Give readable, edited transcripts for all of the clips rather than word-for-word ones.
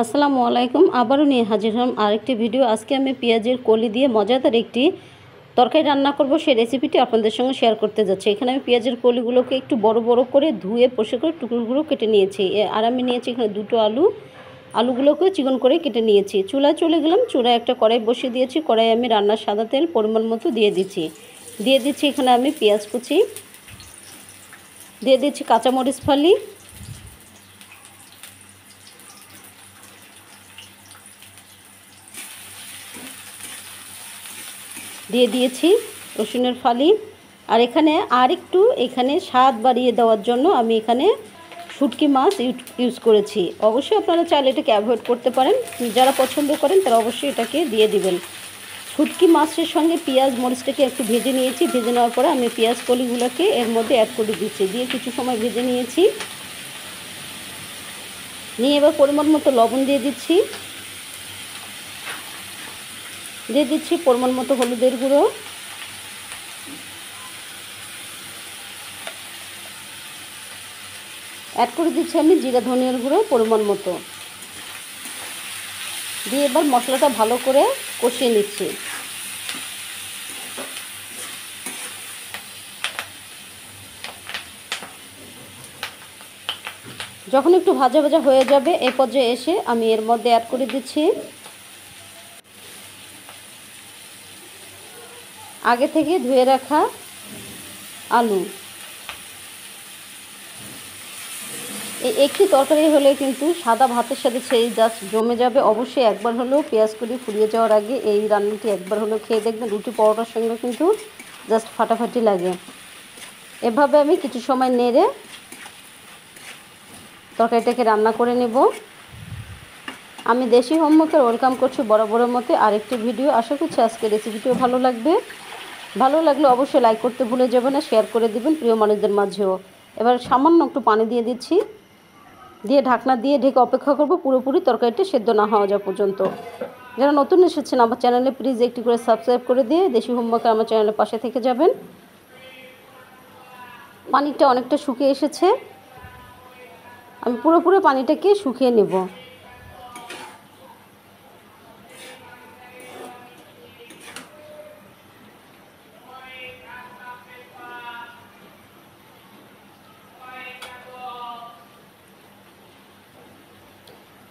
আসসালামু আলাইকুম। আবারও নিয়ে হাজির হলাম আরেকটি ভিডিও। আজকে আমি পেঁয়াজের কলি দিয়ে মজাদার একটি তরকারি রান্না করব, সেই রেসিপিটি আপনাদের সঙ্গে শেয়ার করতে যাচ্ছি। এখানে আমি পেঁয়াজের কলিগুলোকে একটু বড় বড় করে ধুয়ে পরিষ্কার করে টুকরোগুলো কেটে নিয়েছি। আর আমি নিয়েছি এখানে দুটো আলুগুলোকেও চিকন করে কেটে নিয়েছি। চুলায় চলে গেলাম। চুলায় একটা কড়াই বসিয়ে দিয়েছি। কড়াই আমি রান্নার সাদা তেল পরিমাণ মতো দিয়ে দিচ্ছি। এখানে আমি পেঁয়াজ কুচি দিয়ে দিচ্ছি, কাঁচামরিচ ফালি দিয়ে দিয়েছি, রসুনের ফালি। আর এখানে এখানে স্বাদ বাড়িয়ে দেওয়ার জন্য আমি এখানে শুটকি মাছ ইউজ করেছি। অবশ্যই আপনারা চাইলে এটাকে অ্যাভয়েড করতে পারেন, যারা পছন্দ করেন তারা অবশ্যই এটাকে দিয়ে দিবেন। শুটকি মাছের সঙ্গে পেঁয়াজ মরিচটাকে একটু ভেজে নিয়েছি। ভেজে নেওয়ার পরে আমি পেঁয়াজ কলিগুলোকে এর মধ্যে অ্যাড করে দিচ্ছি। দিয়ে কিছু সময় ভেজে নিয়েছি। নিয়ে এবার পরিমাণ মতো লবণ দিয়ে দিচ্ছি। পরিমাণ মতো হলুদের গুঁড়ো, অ্যাড করে দিচ্ছি আমি জিরা ধনিয়ার গুঁড়ো পরিমাণ মতো। দিয়ে এবার মশলাটা ভালো করে কষিয়ে নিচ্ছি। যখন একটু ভাজা ভাজা হয়ে যাবে এই পর্যায়ে এসে আমি এর মধ্যে অ্যাড করে দিচ্ছি আগে থেকে ধুয়ে রাখা আলু। এই একটি তরকারি হলে কিন্তু সাদা ভাতের সাথে সেই জাস্ট জমে যাবে। অবশ্যই একবার হলেও পেঁয়াজ কলি ফুরিয়ে যাওয়ার আগে এই রান্নাটি একবার হলেও খেয়ে দেখবেন। রুটি পরোটার সঙ্গে কিন্তু জাস্ট ফাটাফাটি লাগে। এভাবে আমি কিছু সময় নেড়ে তরকারিটাকে রান্না করে নেব। আমি দেশি হোমমেকার ওয়েলকাম করছি বরাবরের মতো আরেকটি ভিডিও। আশা করছি আজকের রেসিপিটিও ভালো লাগবে। ভালো লাগলে অবশ্যই লাইক করতে ভুলে যাবেন না, শেয়ার করে দিবেন প্রিয় মানুষদের মাঝেও। এবার সামান্য একটু পানি দিয়ে দিচ্ছি। দিয়ে ঢাকনা দিয়ে ঢেকে অপেক্ষা করব পুরোপুরি তরকারিটা সেদ্ধ না হওয়া যাওয়া পর্যন্ত। যারা নতুন এসেছেন আমার চ্যানেলে প্লিজ একটি করে সাবস্ক্রাইব করে দিয়ে দেশি হোমমেকার আমার চ্যানেলের পাশে থেকে যাবেন। পানিটা অনেকটা শুকিয়ে এসেছে। আমি পুরোপুরি পানিটাকে শুকিয়ে নেব।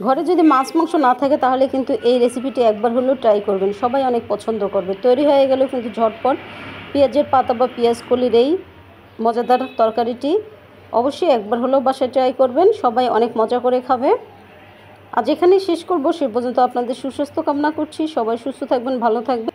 ঘরে যদি মাছ মাংস না থাকে তাহলে কিন্তু এই রেসিপিটি একবার হলেও ট্রাই করবেন। সবাই অনেক পছন্দ করবে। তৈরি হয়ে গেলেও কিন্তু ঝটপট পেঁয়াজের পাতা বা পেঁয়াজ কলির এই মজাদার তরকারিটি অবশ্যই একবার হলেও বাসায় ট্রাই করবেন। সবাই অনেক মজা করে খাবে। আজ এখানেই শেষ করব। সে পর্যন্ত আপনাদের সুস্বাস্থ্য কামনা করছি। সবাই সুস্থ থাকবেন, ভালো থাকবেন।